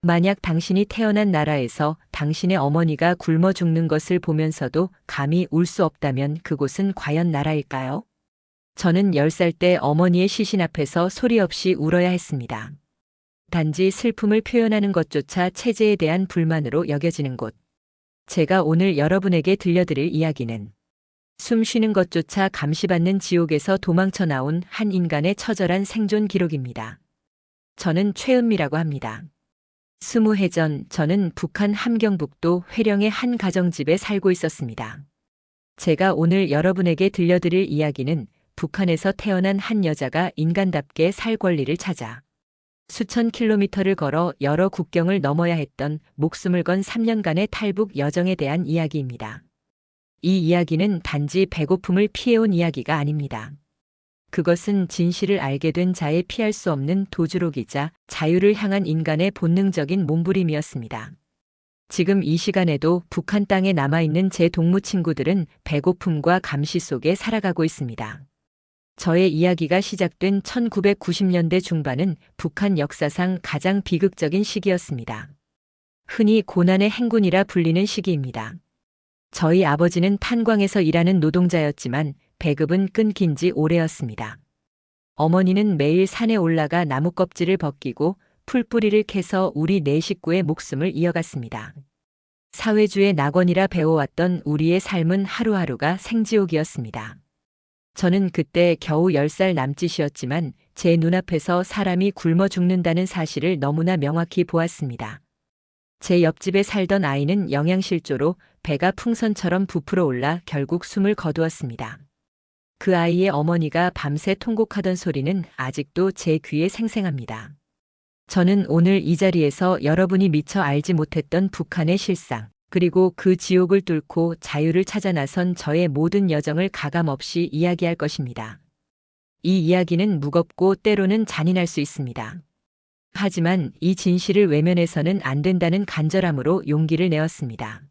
만약 당신이 태어난 나라에서 당신의 어머니가 굶어 죽는 것을 보면서도 감히 울 수 없다면 그곳은 과연 나라일까요? 저는 10살 때 어머니의 시신 앞에서 소리 없이 울어야 했습니다. 단지 슬픔을 표현하는 것조차 체제에 대한 불만으로 여겨지는 곳. 제가 오늘 여러분에게 들려드릴 이야기는 숨 쉬는 것조차 감시받는 지옥에서 도망쳐 나온 한 인간의 처절한 생존 기록입니다. 저는 최은미라고 합니다. 20해 전 저는 북한 함경북도 회령의 한 가정집에 살고 있었습니다. 제가 오늘 여러분에게 들려드릴 이야기는 북한에서 태어난 한 여자가 인간답게 살 권리를 찾아 수천 킬로미터를 걸어 여러 국경을 넘어야 했던 목숨을 건 3년간의 탈북 여정에 대한 이야기입니다. 이 이야기는 단지 배고픔을 피해온 이야기가 아닙니다. 그것은 진실을 알게 된 자의 피할 수 없는 도주록이자 자유를 향한 인간의 본능적인 몸부림이었습니다. 지금 이 시간에도 북한 땅에 남아있는 제 동무 친구들은 배고픔과 감시 속에 살아가고 있습니다. 저의 이야기가 시작된 1990년대 중반은 북한 역사상 가장 비극적인 시기였습니다. 흔히 고난의 행군이라 불리는 시기입니다. 저희 아버지는 탄광에서 일하는 노동자였지만 배급은 끊긴 지 오래였습니다. 어머니는 매일 산에 올라가 나무 껍질을 벗기고 풀뿌리를 캐서 우리 네 식구의 목숨을 이어갔습니다. 사회주의 낙원이라 배워왔던 우리의 삶은 하루하루가 생지옥이었습니다. 저는 그때 겨우 10살 남짓이었지만 제 눈앞에서 사람이 굶어 죽는다는 사실을 너무나 명확히 보았습니다. 제 옆집에 살던 아이는 영양실조로 배가 풍선처럼 부풀어 올라 결국 숨을 거두었습니다. 그 아이의 어머니가 밤새 통곡하던 소리는 아직도 제 귀에 생생합니다. 저는 오늘 이 자리에서 여러분이 미처 알지 못했던 북한의 실상, 그리고 그 지옥을 뚫고 자유를 찾아 나선 저의 모든 여정을 가감없이 이야기할 것입니다. 이 이야기는 무겁고 때로는 잔인할 수 있습니다. 하지만 이 진실을 외면해서는 안 된다는 간절함으로 용기를 내었습니다.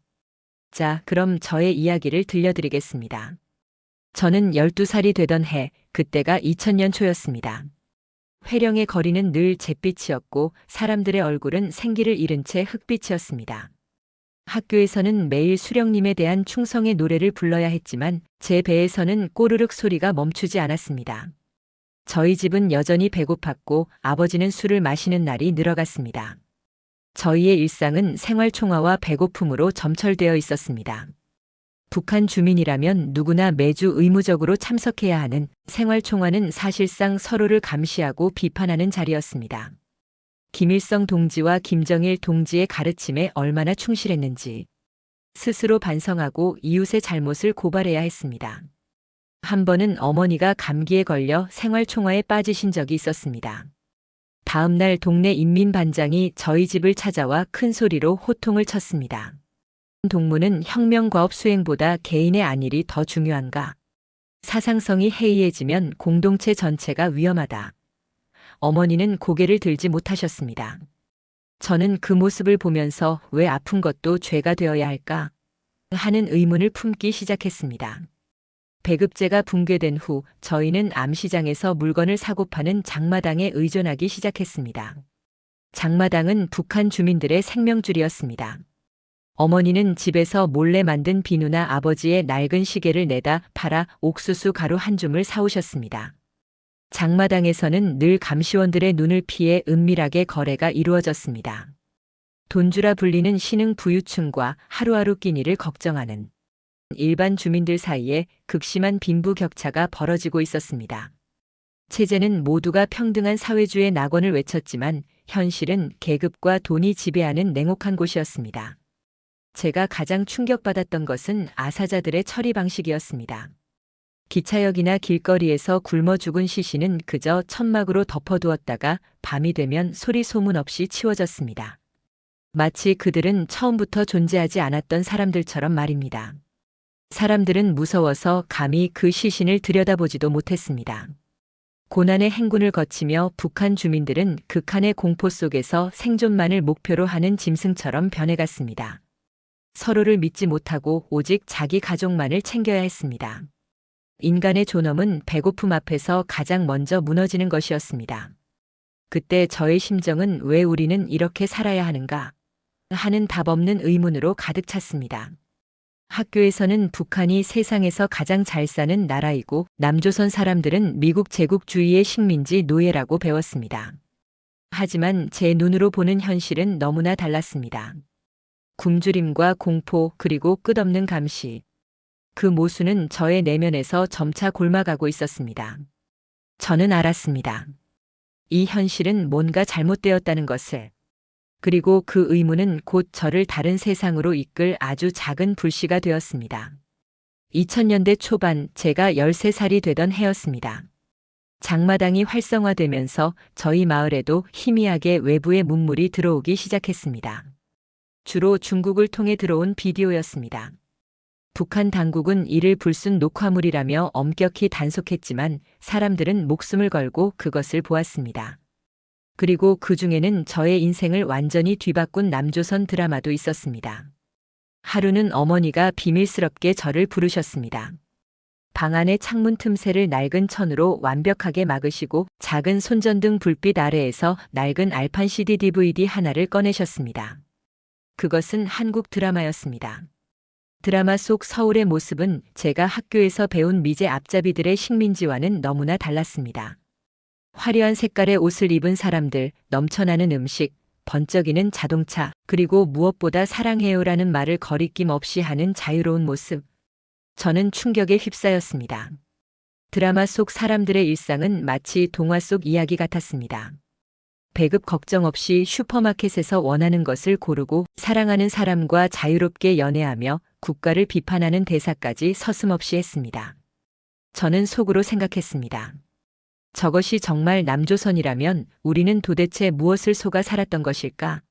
자, 그럼 저의 이야기를 들려드리겠습니다. 저는 12살이 되던 해, 그때가 2000년 초였습니다. 회령의 거리는 늘 잿빛이었고 사람들의 얼굴은 생기를 잃은 채 흑빛이었습니다. 학교에서는 매일 수령님에 대한 충성의 노래를 불러야 했지만 제 배에서는 꼬르륵 소리가 멈추지 않았습니다. 저희 집은 여전히 배고팠고 아버지는 술을 마시는 날이 늘어갔습니다. 저희의 일상은 생활총화와 배고픔으로 점철되어 있었습니다. 북한 주민이라면 누구나 매주 의무적으로 참석해야 하는 생활총화는 사실상 서로를 감시하고 비판하는 자리였습니다. 김일성 동지와 김정일 동지의 가르침에 얼마나 충실했는지 스스로 반성하고 이웃의 잘못을 고발해야 했습니다. 한 번은 어머니가 감기에 걸려 생활총화에 빠지신 적이 있었습니다. 다음 날 동네 인민반장이 저희 집을 찾아와 큰 소리로 호통을 쳤습니다. 동무는 혁명과업 수행보다 개인의 안일이 더 중요한가? 사상성이 해이해지면 공동체 전체가 위험하다. 어머니는 고개를 들지 못하셨습니다. 저는 그 모습을 보면서 왜 아픈 것도 죄가 되어야 할까? 하는 의문을 품기 시작했습니다. 배급제가 붕괴된 후 저희는 암시장에서 물건을 사고 파는 장마당에 의존하기 시작했습니다. 장마당은 북한 주민들의 생명줄이었습니다. 어머니는 집에서 몰래 만든 비누나 아버지의 낡은 시계를 내다 팔아 옥수수 가루 한 줌을 사오셨습니다. 장마당에서는 늘 감시원들의 눈을 피해 은밀하게 거래가 이루어졌습니다. 돈주라 불리는 신흥 부유층과 하루하루 끼니를 걱정하는 일반 주민들 사이에 극심한 빈부격차가 벌어지고 있었습니다. 체제는 모두가 평등한 사회주의 낙원을 외쳤지만 현실은 계급과 돈이 지배하는 냉혹한 곳이었습니다. 제가 가장 충격받았던 것은 아사자들의 처리 방식이었습니다. 기차역이나 길거리에서 굶어 죽은 시신은 그저 천막으로 덮어두었다가 밤이 되면 소리 소문 없이 치워졌습니다. 마치 그들은 처음부터 존재하지 않았던 사람들처럼 말입니다. 사람들은 무서워서 감히 그 시신을 들여다보지도 못했습니다. 고난의 행군을 거치며 북한 주민들은 극한의 공포 속에서 생존만을 목표로 하는 짐승처럼 변해갔습니다. 서로를 믿지 못하고 오직 자기 가족만을 챙겨야 했습니다. 인간의 존엄은 배고픔 앞에서 가장 먼저 무너지는 것이었습니다. 그때 저의 심정은 왜 우리는 이렇게 살아야 하는가 하는 답 없는 의문으로 가득 찼습니다. 학교에서는 북한이 세상에서 가장 잘 사는 나라이고 남조선 사람들은 미국 제국주의의 식민지 노예라고 배웠습니다. 하지만 제 눈으로 보는 현실은 너무나 달랐습니다. 굶주림과 공포 그리고 끝없는 감시. 그 모순은 저의 내면에서 점차 골마가고 있었습니다. 저는 알았습니다. 이 현실은 뭔가 잘못되었다는 것을. 그리고 그 의문은 곧 저를 다른 세상으로 이끌 아주 작은 불씨가 되었습니다. 2000년대 초반 제가 13살이 되던 해였습니다. 장마당이 활성화되면서 저희 마을에도 희미하게 외부의 문물이 들어오기 시작했습니다. 주로 중국을 통해 들어온 비디오였습니다. 북한 당국은 이를 불순 녹화물이라며 엄격히 단속했지만 사람들은 목숨을 걸고 그것을 보았습니다. 그리고 그 중에는 저의 인생을 완전히 뒤바꾼 남조선 드라마도 있었습니다. 하루는 어머니가 비밀스럽게 저를 부르셨습니다. 방 안의 창문 틈새를 낡은 천으로 완벽하게 막으시고 작은 손전등 불빛 아래에서 낡은 알판 CD DVD 하나를 꺼내셨습니다. 그것은 한국 드라마였습니다. 드라마 속 서울의 모습은 제가 학교에서 배운 미제 앞잡이들의 식민지와는 너무나 달랐습니다. 화려한 색깔의 옷을 입은 사람들, 넘쳐나는 음식, 번쩍이는 자동차, 그리고 무엇보다 사랑해요라는 말을 거리낌 없이 하는 자유로운 모습. 저는 충격에 휩싸였습니다. 드라마 속 사람들의 일상은 마치 동화 속 이야기 같았습니다. 배급 걱정 없이 슈퍼마켓에서 원하는 것을 고르고 사랑하는 사람과 자유롭게 연애하며 국가를 비판하는 대사까지 서슴없이 했습니다. 저는 속으로 생각했습니다. 저것이 정말 남조선이라면 우리는 도대체 무엇을 속아 살았던 것일까?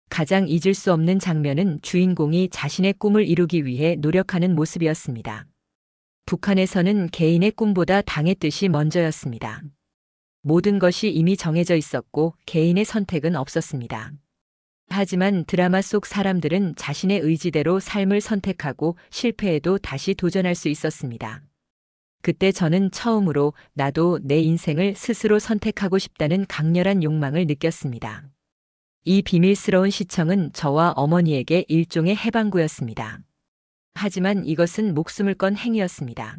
가장 잊을 수 없는 장면은 주인공이 자신의 꿈을 이루기 위해 노력하는 모습이었습니다. 북한에서는 개인의 꿈보다 당의 뜻이 먼저였습니다. 모든 것이 이미 정해져 있었고 개인의 선택은 없었습니다. 하지만 드라마 속 사람들은 자신의 의지대로 삶을 선택하고 실패해도 다시 도전할 수 있었습니다. 그때 저는 처음으로 나도 내 인생을 스스로 선택하고 싶다는 강렬한 욕망을 느꼈습니다. 이 비밀스러운 시청은 저와 어머니에게 일종의 해방구였습니다. 하지만 이것은 목숨을 건 행위였습니다.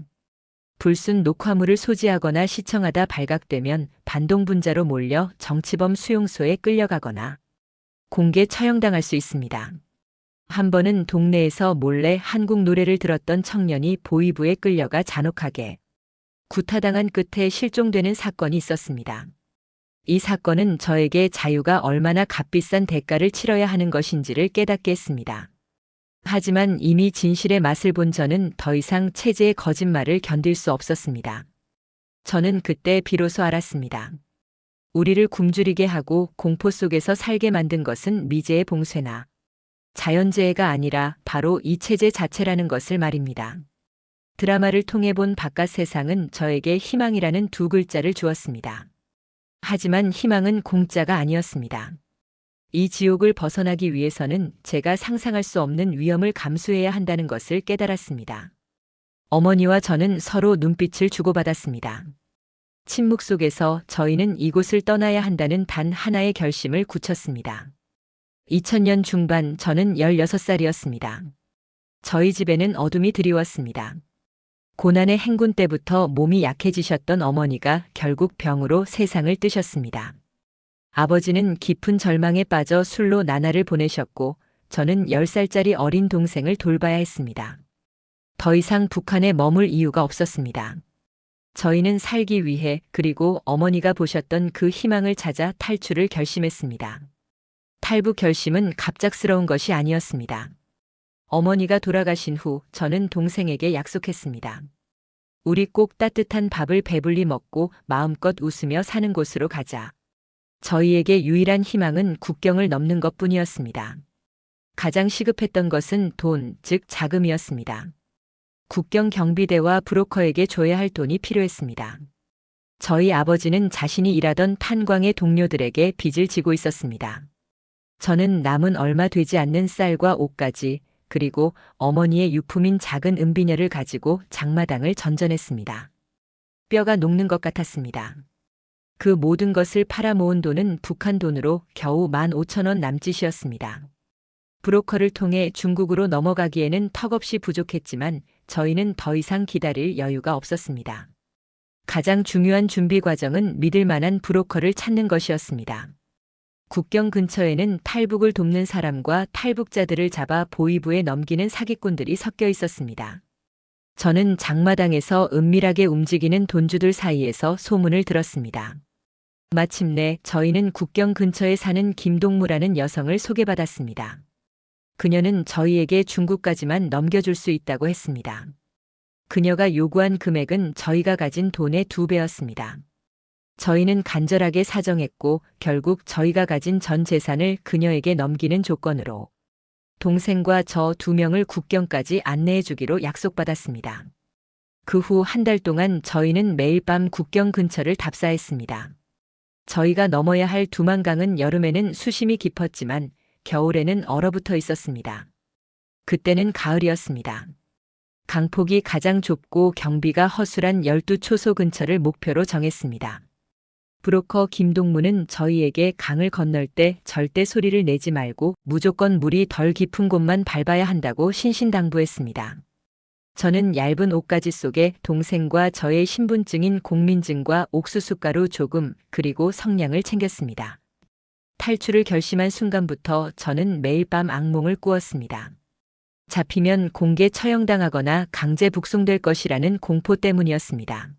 불순 녹화물을 소지하거나 시청하다 발각되면 반동분자로 몰려 정치범 수용소에 끌려가거나 공개 처형당할 수 있습니다. 한 번은 동네에서 몰래 한국 노래를 들었던 청년이 보위부에 끌려가 잔혹하게 구타당한 끝에 실종되는 사건이 있었습니다. 이 사건은 저에게 자유가 얼마나 값비싼 대가를 치러야 하는 것인지를 깨닫게 했습니다. 하지만 이미 진실의 맛을 본 저는 더 이상 체제의 거짓말을 견딜 수 없었습니다. 저는 그때 비로소 알았습니다. 우리를 굶주리게 하고 공포 속에서 살게 만든 것은 미제의 봉쇄나 자연재해가 아니라 바로 이 체제 자체라는 것을 말입니다. 드라마를 통해 본 바깥 세상은 저에게 희망이라는 두 글자를 주었습니다. 하지만 희망은 공짜가 아니었습니다. 이 지옥을 벗어나기 위해서는 제가 상상할 수 없는 위험을 감수해야 한다는 것을 깨달았습니다. 어머니와 저는 서로 눈빛을 주고받았습니다. 침묵 속에서 저희는 이곳을 떠나야 한다는 단 하나의 결심을 굳혔습니다. 2000년 중반 저는 16살이었습니다. 저희 집에는 어둠이 드리웠습니다. 고난의 행군 때부터 몸이 약해지셨던 어머니가 결국 병으로 세상을 뜨셨습니다. 아버지는 깊은 절망에 빠져 술로 나날을 보내셨고 저는 10살짜리 어린 동생을 돌봐야 했습니다. 더 이상 북한에 머물 이유가 없었습니다. 저희는 살기 위해 그리고 어머니가 보셨던 그 희망을 찾아 탈출을 결심했습니다. 탈북 결심은 갑작스러운 것이 아니었습니다. 어머니가 돌아가신 후 저는 동생에게 약속했습니다. 우리 꼭 따뜻한 밥을 배불리 먹고 마음껏 웃으며 사는 곳으로 가자. 저희에게 유일한 희망은 국경을 넘는 것뿐이었습니다. 가장 시급했던 것은 돈, 즉 자금이었습니다. 국경 경비대와 브로커에게 줘야 할 돈이 필요했습니다. 저희 아버지는 자신이 일하던 탄광의 동료들에게 빚을 지고 있었습니다. 저는 남은 얼마 되지 않는 쌀과 옷까지 그리고 어머니의 유품인 작은 은비녀를 가지고 장마당을 전전했습니다. 뼈가 녹는 것 같았습니다. 그 모든 것을 팔아 모은 돈은 북한 돈으로 겨우 15,000원 남짓이었습니다. 브로커를 통해 중국으로 넘어가기에는 턱없이 부족했지만 저희는 더 이상 기다릴 여유가 없었습니다. 가장 중요한 준비 과정은 믿을 만한 브로커를 찾는 것이었습니다. 국경 근처에는 탈북을 돕는 사람과 탈북자들을 잡아 보위부에 넘기는 사기꾼들이 섞여 있었습니다. 저는 장마당에서 은밀하게 움직이는 돈주들 사이에서 소문을 들었습니다. 마침내 저희는 국경 근처에 사는 김동무라는 여성을 소개받았습니다. 그녀는 저희에게 중국까지만 넘겨줄 수 있다고 했습니다. 그녀가 요구한 금액은 저희가 가진 돈의 2배였습니다. 저희는 간절하게 사정했고 결국 저희가 가진 전 재산을 그녀에게 넘기는 조건으로 동생과 저 2명을 국경까지 안내해 주기로 약속받았습니다. 그 후 한 달 동안 저희는 매일 밤 국경 근처를 답사했습니다. 저희가 넘어야 할 두만강은 여름에는 수심이 깊었지만 겨울에는 얼어붙어 있었습니다. 그때는 가을이었습니다. 강폭이 가장 좁고 경비가 허술한 12초소 근처를 목표로 정했습니다. 브로커 김동무는 저희에게 강을 건널 때 절대 소리를 내지 말고 무조건 물이 덜 깊은 곳만 밟아야 한다고 신신당부했습니다. 저는 얇은 옷가지 속에 동생과 저의 신분증인 공민증과 옥수수가루 조금 그리고 성냥을 챙겼습니다. 탈출을 결심한 순간부터 저는 매일 밤 악몽을 꾸었습니다. 잡히면 공개 처형당하거나 강제 북송될 것이라는 공포 때문이었습니다.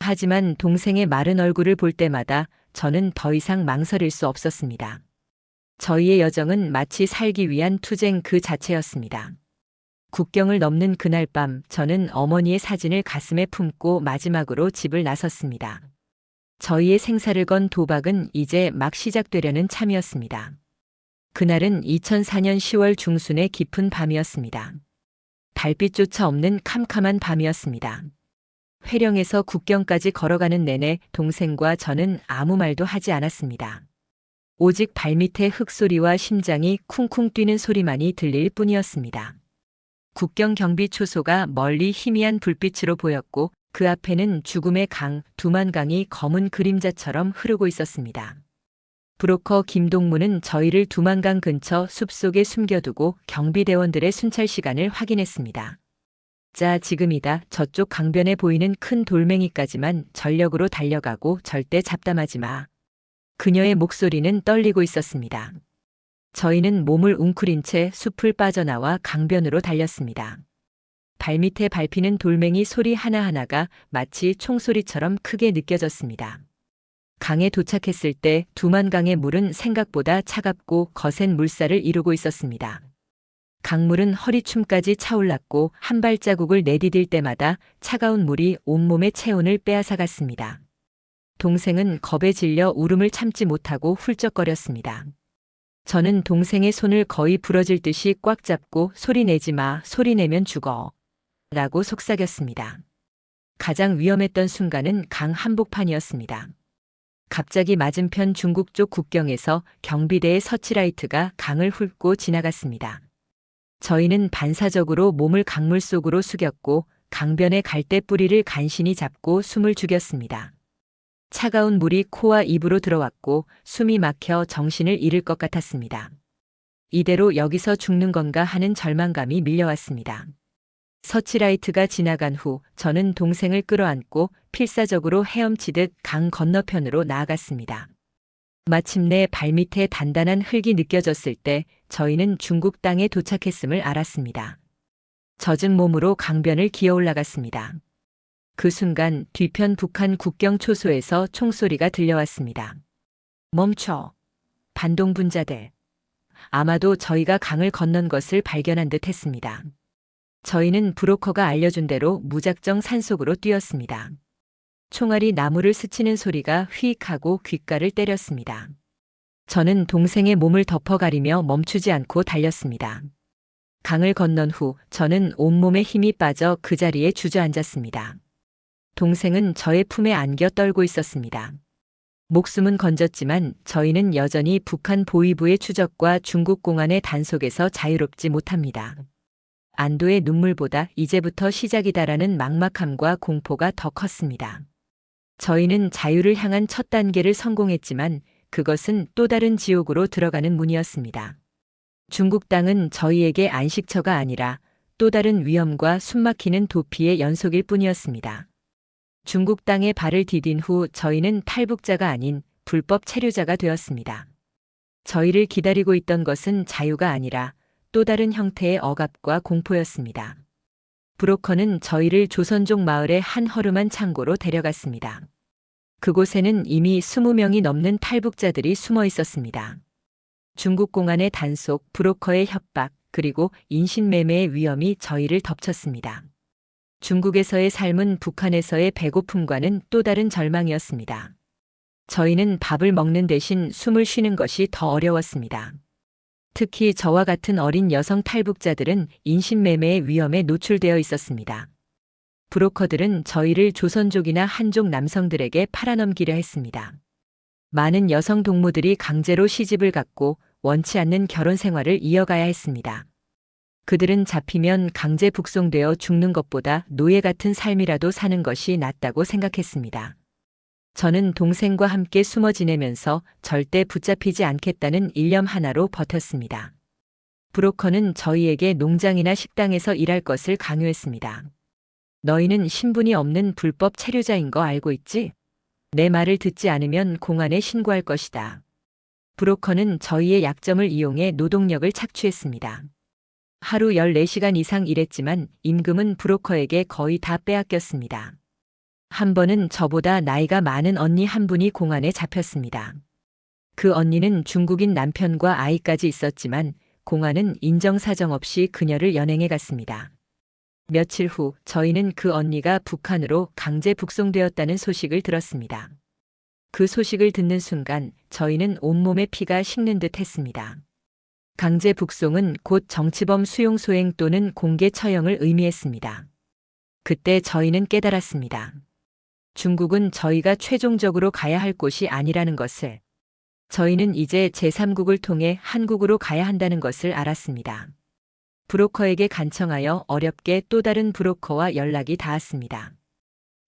하지만 동생의 마른 얼굴을 볼 때마다 저는 더 이상 망설일 수 없었습니다. 저희의 여정은 마치 살기 위한 투쟁 그 자체였습니다. 국경을 넘는 그날 밤 저는 어머니의 사진을 가슴에 품고 마지막으로 집을 나섰습니다. 저희의 생사를 건 도박은 이제 막 시작되려는 참이었습니다. 그날은 2004년 10월 중순의 깊은 밤이었습니다. 달빛조차 없는 캄캄한 밤이었습니다. 회령에서 국경까지 걸어가는 내내 동생과 저는 아무 말도 하지 않았습니다. 오직 발밑의 흙소리와 심장이 쿵쿵 뛰는 소리만이 들릴 뿐이었습니다. 국경 경비 초소가 멀리 희미한 불빛으로 보였고 그 앞에는 죽음의 강, 두만강이 검은 그림자처럼 흐르고 있었습니다. 브로커 김동무는 저희를 두만강 근처 숲속에 숨겨두고 경비대원들의 순찰 시간을 확인했습니다. 자, 지금이다. 저쪽 강변에 보이는 큰 돌멩이까지만 전력으로 달려가고 절대 잡담하지 마. 그녀의 목소리는 떨리고 있었습니다. 저희는 몸을 웅크린 채 숲을 빠져나와 강변으로 달렸습니다. 발밑에 밟히는 돌멩이 소리 하나하나가 마치 총소리처럼 크게 느껴졌습니다. 강에 도착했을 때 두만강의 물은 생각보다 차갑고 거센 물살을 이루고 있었습니다. 강물은 허리춤까지 차올랐고 한 발자국을 내디딜 때마다 차가운 물이 온몸의 체온을 빼앗아갔습니다. 동생은 겁에 질려 울음을 참지 못하고 훌쩍거렸습니다. 저는 동생의 손을 거의 부러질 듯이 꽉 잡고 소리 내지 마, 소리 내면 죽어. 라고 속삭였습니다. 가장 위험했던 순간은 강 한복판이었습니다. 갑자기 맞은편 중국 쪽 국경에서 경비대의 서치라이트가 강을 훑고 지나갔습니다. 저희는 반사적으로 몸을 강물 속으로 숙였고 강변의 갈대 뿌리를 간신히 잡고 숨을 죽였습니다. 차가운 물이 코와 입으로 들어왔고 숨이 막혀 정신을 잃을 것 같았습니다. 이대로 여기서 죽는 건가 하는 절망감이 밀려왔습니다. 서치라이트가 지나간 후 저는 동생을 끌어안고 필사적으로 헤엄치듯 강 건너편으로 나아갔습니다. 마침내 발밑에 단단한 흙이 느껴졌을 때 저희는 중국 땅에 도착했음을 알았습니다. 젖은 몸으로 강변을 기어 올라갔습니다. 그 순간 뒤편 북한 국경 초소에서 총소리가 들려왔습니다. 멈춰. 반동분자들. 아마도 저희가 강을 건넌 것을 발견한 듯 했습니다. 저희는 브로커가 알려준 대로 무작정 산속으로 뛰었습니다. 총알이 나무를 스치는 소리가 휘익하고 귓가를 때렸습니다. 저는 동생의 몸을 덮어가리며 멈추지 않고 달렸습니다. 강을 건넌 후 저는 온몸에 힘이 빠져 그 자리에 주저앉았습니다. 동생은 저의 품에 안겨 떨고 있었습니다. 목숨은 건졌지만 저희는 여전히 북한 보위부의 추적과 중국 공안의 단속에서 자유롭지 못합니다. 안도의 눈물보다 이제부터 시작이다라는 막막함과 공포가 더 컸습니다. 저희는 자유를 향한 첫 단계를 성공했지만 그것은 또 다른 지옥으로 들어가는 문이었습니다. 중국 땅은 저희에게 안식처가 아니라 또 다른 위험과 숨막히는 도피의 연속일 뿐이었습니다. 중국 땅에 발을 디딘 후 저희는 탈북자가 아닌 불법 체류자가 되었습니다. 저희를 기다리고 있던 것은 자유가 아니라 또 다른 형태의 억압과 공포였습니다. 브로커는 저희를 조선족 마을의 한 허름한 창고로 데려갔습니다. 그곳에는 이미 20명이 넘는 탈북자들이 숨어 있었습니다. 중국 공안의 단속, 브로커의 협박, 그리고 인신매매의 위험이 저희를 덮쳤습니다. 중국에서의 삶은 북한에서의 배고픔과는 또 다른 절망이었습니다. 저희는 밥을 먹는 대신 숨을 쉬는 것이 더 어려웠습니다. 특히 저와 같은 어린 여성 탈북자들은 인신매매의 위험에 노출되어 있었습니다. 브로커들은 저희를 조선족이나 한족 남성들에게 팔아넘기려 했습니다. 많은 여성 동무들이 강제로 시집을 갔고 원치 않는 결혼 생활을 이어가야 했습니다. 그들은 잡히면 강제 북송되어 죽는 것보다 노예 같은 삶이라도 사는 것이 낫다고 생각했습니다. 저는 동생과 함께 숨어 지내면서 절대 붙잡히지 않겠다는 일념 하나로 버텼습니다. 브로커는 저희에게 농장이나 식당에서 일할 것을 강요했습니다. 너희는 신분이 없는 불법 체류자인 거 알고 있지? 내 말을 듣지 않으면 공안에 신고할 것이다. 브로커는 저희의 약점을 이용해 노동력을 착취했습니다. 하루 14시간 이상 일했지만 임금은 브로커에게 거의 다 빼앗겼습니다. 한 번은 저보다 나이가 많은 언니 한 분이 공안에 잡혔습니다. 그 언니는 중국인 남편과 아이까지 있었지만 공안은 인정사정 없이 그녀를 연행해 갔습니다. 며칠 후 저희는 그 언니가 북한으로 강제 북송되었다는 소식을 들었습니다. 그 소식을 듣는 순간 저희는 온몸에 피가 식는 듯 했습니다. 강제 북송은 곧 정치범 수용 소행 또는 공개 처형을 의미했습니다. 그때 저희는 깨달았습니다. 중국은 저희가 최종적으로 가야 할 곳이 아니라는 것을. 저희는 이제 제3국을 통해 한국으로 가야 한다는 것을 알았습니다. 브로커에게 간청하여 어렵게 또 다른 브로커와 연락이 닿았습니다.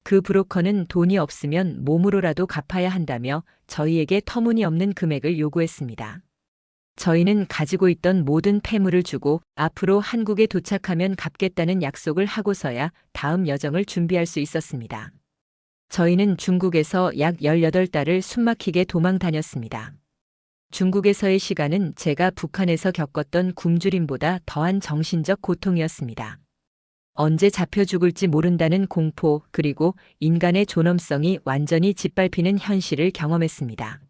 그 브로커는 돈이 없으면 몸으로라도 갚아야 한다며 저희에게 터무니없는 금액을 요구했습니다. 저희는 가지고 있던 모든 폐물을 주고 앞으로 한국에 도착하면 갚겠다는 약속을 하고서야 다음 여정을 준비할 수 있었습니다. 저희는 중국에서 약 18달을 숨막히게 도망 다녔습니다. 중국에서의 시간은 제가 북한에서 겪었던 굶주림보다 더한 정신적 고통이었습니다. 언제 잡혀 죽을지 모른다는 공포, 그리고 인간의 존엄성이 완전히 짓밟히는 현실을 경험했습니다.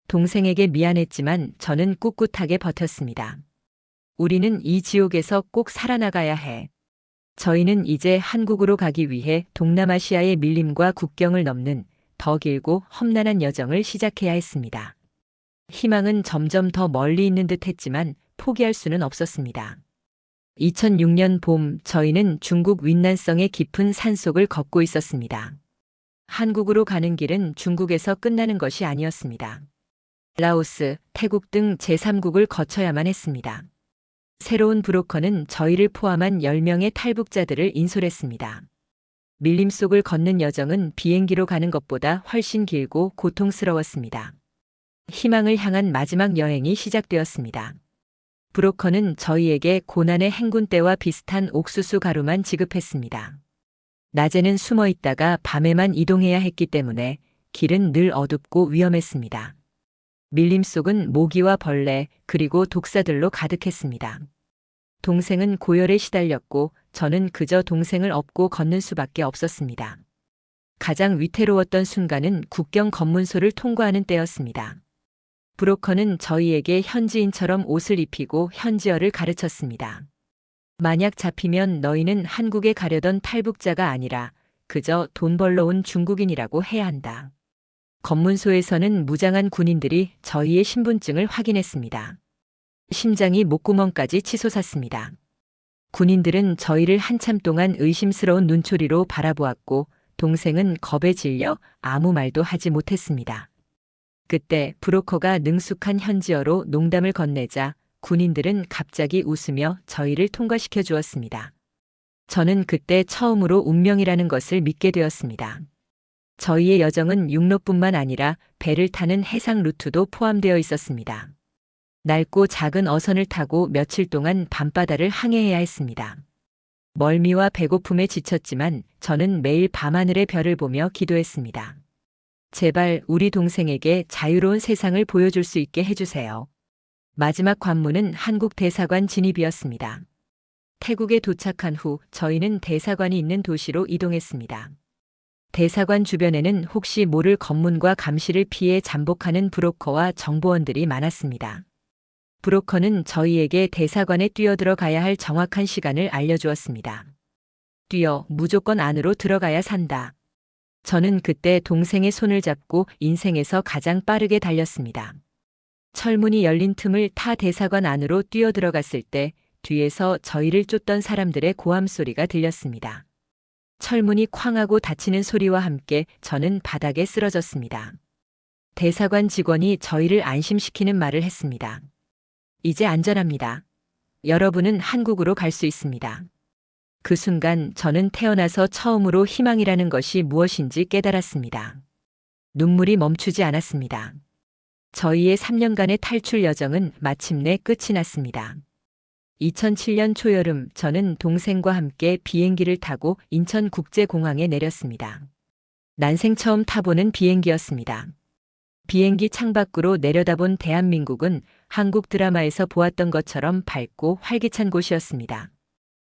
동생에게 미안했지만 저는 꿋꿋하게 버텼습니다. 우리는 이 지옥에서 꼭 살아나가야 해. 저희는 이제 한국으로 가기 위해 동남아시아의 밀림과 국경을 넘는 더 길고 험난한 여정을 시작해야 했습니다. 희망은 점점 더 멀리 있는 듯 했지만 포기할 수는 없었습니다. 2006년 봄 저희는 중국 윈난성의 깊은 산속을 걷고 있었습니다. 한국으로 가는 길은 중국에서 끝나는 것이 아니었습니다. 라오스, 태국 등 제3국을 거쳐야만 했습니다. 새로운 브로커는 저희를 포함한 10명의 탈북자들을 인솔했습니다. 밀림 속을 걷는 여정은 비행기로 가는 것보다 훨씬 길고 고통스러웠습니다. 희망을 향한 마지막 여행이 시작되었습니다. 브로커는 저희에게 고난의 행군 때와 비슷한 옥수수 가루만 지급했습니다. 낮에는 숨어 있다가 밤에만 이동해야 했기 때문에 길은 늘 어둡고 위험했습니다. 밀림 속은 모기와 벌레 그리고 독사들로 가득했습니다. 동생은 고열에 시달렸고 저는 그저 동생을 업고 걷는 수밖에 없었습니다. 가장 위태로웠던 순간은 국경 검문소를 통과하는 때였습니다. 브로커는 저희에게 현지인처럼 옷을 입히고 현지어를 가르쳤습니다. 만약 잡히면 너희는 한국에 가려던 탈북자가 아니라 그저 돈 벌러 온 중국인이라고 해야 한다. 검문소에서는 무장한 군인들이 저희의 신분증을 확인했습니다. 심장이 목구멍까지 치솟았습니다. 군인들은 저희를 한참 동안 의심스러운 눈초리로 바라보았고 동생은 겁에 질려 아무 말도 하지 못했습니다. 그때 브로커가 능숙한 현지어로 농담을 건네자 군인들은 갑자기 웃으며 저희를 통과시켜 주었습니다. 저는 그때 처음으로 운명이라는 것을 믿게 되었습니다. 저희의 여정은 육로뿐만 아니라 배를 타는 해상 루트도 포함되어 있었습니다. 낡고 작은 어선을 타고 며칠 동안 밤바다를 항해해야 했습니다. 멀미와 배고픔에 지쳤지만 저는 매일 밤하늘의 별을 보며 기도했습니다. 제발 우리 동생에게 자유로운 세상을 보여줄 수 있게 해주세요. 마지막 관문은 한국 대사관 진입이었습니다. 태국에 도착한 후 저희는 대사관이 있는 도시로 이동했습니다. 대사관 주변에는 혹시 모를 검문과 감시를 피해 잠복하는 브로커와 정보원들이 많았습니다. 브로커는 저희에게 대사관에 뛰어들어 가야 할 정확한 시간을 알려주었습니다. 무조건 안으로 들어가야 산다. 저는 그때 동생의 손을 잡고 인생에서 가장 빠르게 달렸습니다. 철문이 열린 틈을 타 대사관 안으로 뛰어들어갔을 때 뒤에서 저희를 쫓던 사람들의 고함 소리가 들렸습니다. 철문이 쾅 하고 닫히는 소리와 함께 저는 바닥에 쓰러졌습니다. 대사관 직원이 저희를 안심시키는 말을 했습니다. 이제 안전합니다. 여러분은 한국으로 갈 수 있습니다. 그 순간 저는 태어나서 처음으로 희망이라는 것이 무엇인지 깨달았습니다. 눈물이 멈추지 않았습니다. 저희의 3년간의 탈출 여정은 마침내 끝이 났습니다. 2007년 초여름 저는 동생과 함께 비행기를 타고 인천국제공항에 내렸습니다. 난생 처음 타보는 비행기였습니다. 비행기 창밖으로 내려다본 대한민국은 한국 드라마에서 보았던 것처럼 밝고 활기찬 곳이었습니다.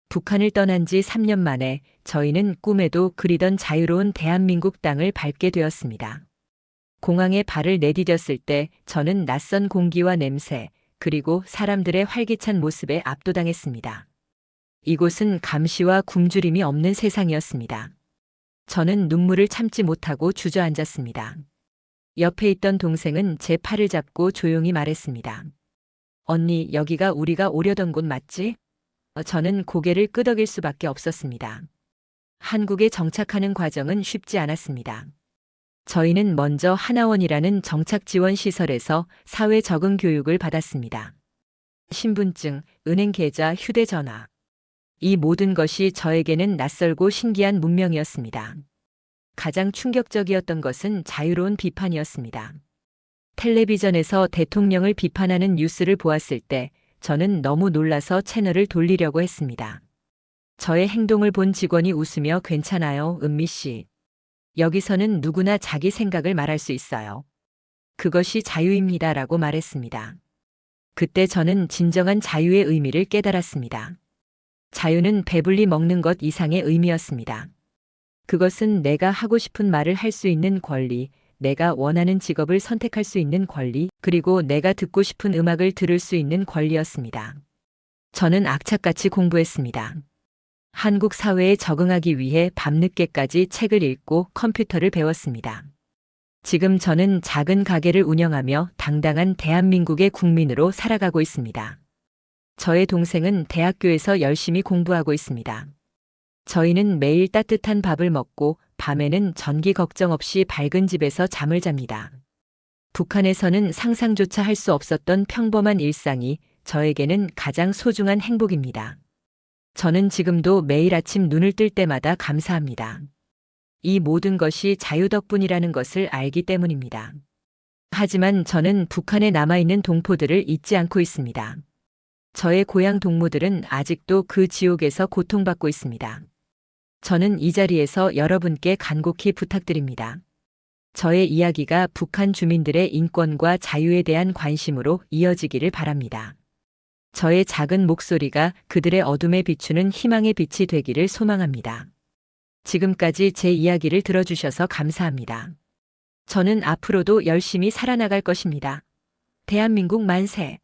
북한을 떠난 지 3년 만에 저희는 꿈에도 그리던 자유로운 대한민국 땅을 밟게 되었습니다. 공항에 발을 내디뎠을 때 저는 낯선 공기와 냄새, 그리고 사람들의 활기찬 모습에 압도당했습니다. 이곳은 감시와 굶주림이 없는 세상이었습니다. 저는 눈물을 참지 못하고 주저앉았습니다. 옆에 있던 동생은 제 팔을 잡고 조용히 말했습니다. 언니, 여기가 우리가 오려던 곳 맞지? 저는 고개를 끄덕일 수밖에 없었습니다. 한국에 정착하는 과정은 쉽지 않았습니다. 저희는 먼저 하나원이라는 정착지원시설에서 사회 적응 교육을 받았습니다. 신분증, 은행 계좌, 휴대전화. 이 모든 것이 저에게는 낯설고 신기한 문명이었습니다. 가장 충격적이었던 것은 자유로운 비판이었습니다. 텔레비전에서 대통령을 비판하는 뉴스를 보았을 때 저는 너무 놀라서 채널을 돌리려고 했습니다. 저의 행동을 본 직원이 웃으며 괜찮아요, 은미 씨. 여기서는 누구나 자기 생각을 말할 수 있어요. 그것이 자유입니다라고 말했습니다. 그때 저는 진정한 자유의 의미를 깨달았습니다. 자유는 배불리 먹는 것 이상의 의미였습니다. 그것은 내가 하고 싶은 말을 할 수 있는 권리, 내가 원하는 직업을 선택할 수 있는 권리, 그리고 내가 듣고 싶은 음악을 들을 수 있는 권리였습니다. 저는 악착같이 공부했습니다. 한국 사회에 적응하기 위해 밤늦게까지 책을 읽고 컴퓨터를 배웠습니다. 지금 저는 작은 가게를 운영하며 당당한 대한민국의 국민으로 살아가고 있습니다. 저의 동생은 대학교에서 열심히 공부하고 있습니다. 저희는 매일 따뜻한 밥을 먹고 밤에는 전기 걱정 없이 밝은 집에서 잠을 잡니다. 북한에서는 상상조차 할 수 없었던 평범한 일상이 저에게는 가장 소중한 행복입니다. 저는 지금도 매일 아침 눈을 뜰 때마다 감사합니다. 이 모든 것이 자유 덕분이라는 것을 알기 때문입니다. 하지만 저는 북한에 남아있는 동포들을 잊지 않고 있습니다. 저의 고향 동무들은 아직도 그 지옥에서 고통받고 있습니다. 저는 이 자리에서 여러분께 간곡히 부탁드립니다. 저의 이야기가 북한 주민들의 인권과 자유에 대한 관심으로 이어지기를 바랍니다. 저의 작은 목소리가 그들의 어둠에 비추는 희망의 빛이 되기를 소망합니다. 지금까지 제 이야기를 들어주셔서 감사합니다. 저는 앞으로도 열심히 살아나갈 것입니다. 대한민국 만세!